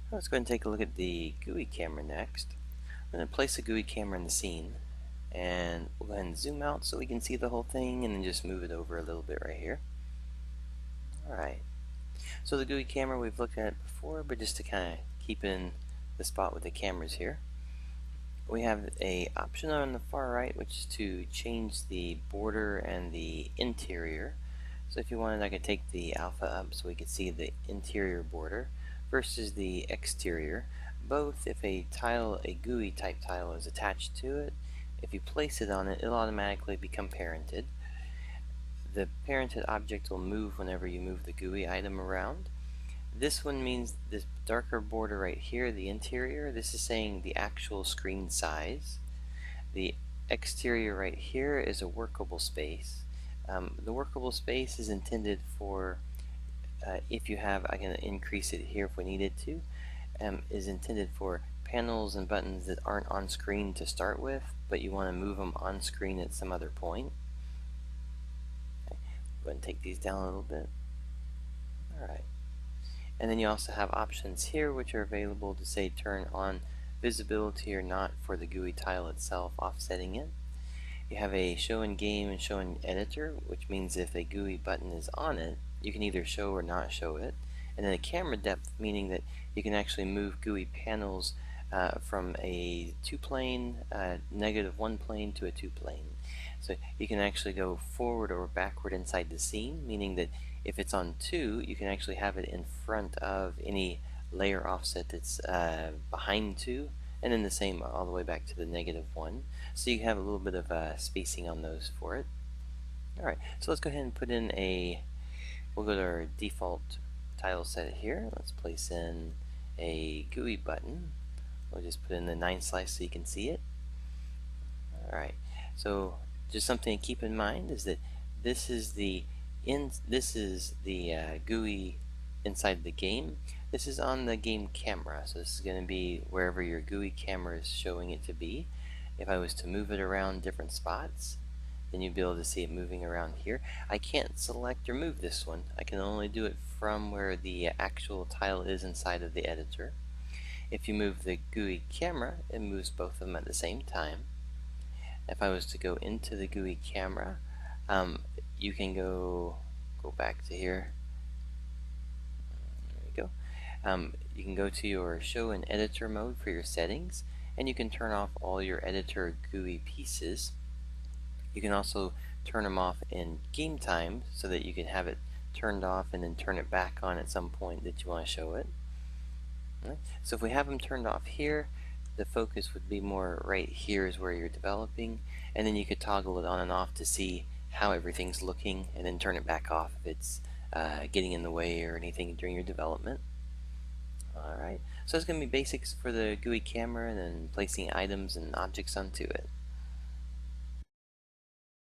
Let's go ahead and take a look at the GUI camera next. I'm going to place a GUI camera in the scene, and we'll go ahead and zoom out so we can see the whole thing, and then just move it over a little bit right here. Alright, so the GUI camera we've looked at before, but just to kind of keep in the spot with the cameras here, we have a option on the far right, which is to change the border and the interior. So if you wanted, I could take the alpha up so we could see the interior border versus the exterior. Both, if a GUI type tile is attached to it, if you place it on it, it'll automatically become parented. The parented object will move whenever you move the GUI item around. This one means this darker border right here, the interior, this is saying the actual screen size. The exterior right here is a workable space. The workable space is intended for, if you have, I can increase it here if we needed to, is intended for panels and buttons that aren't on screen to start with, but you want to move them on screen at some other point. Okay. Go ahead and take these down a little bit. Alright. And then you also have options here which are available to say turn on visibility or not for the GUI tile itself, offsetting it. You have a show in game and show in editor, which means if a GUI button is on it, you can either show or not show it. And then a camera depth, meaning that you can actually move GUI panels from a 2-plane, -1 plane to a 2-plane. So you can actually go forward or backward inside the scene, meaning that if it's on 2, you can actually have it in front of any layer offset that's behind 2, and then the same all the way back to the -1. So you have a little bit of spacing on those for it. Alright, so let's go ahead and put in we'll go to our default tile set here. Let's place in a GUI button. We'll just put in the 9 slice so you can see it. Alright, so just something to keep in mind is that this is the GUI inside the game. This is on the game camera, so this is going to be wherever your GUI camera is showing it to be. If I was to move it around different spots, then you'd be able to see it moving around here. I can't select or move this one. I can only do it from where the actual tile is inside of the editor. If you move the GUI camera, it moves both of them at the same time. If I was to go into the GUI camera, you can go back to here. There we go. You can go to your show and editor mode for your settings, and you can turn off all your editor GUI pieces. You can also turn them off in game time so that you can have it turned off and then turn it back on at some point that you want to show it. Right. So if we have them turned off here, the focus would be more right here is where you're developing, and then you could toggle it on and off to see how everything's looking and then turn it back off if it's getting in the way or anything during your development. Alright, so it's going to be basics for the GUI camera and then placing items and objects onto it.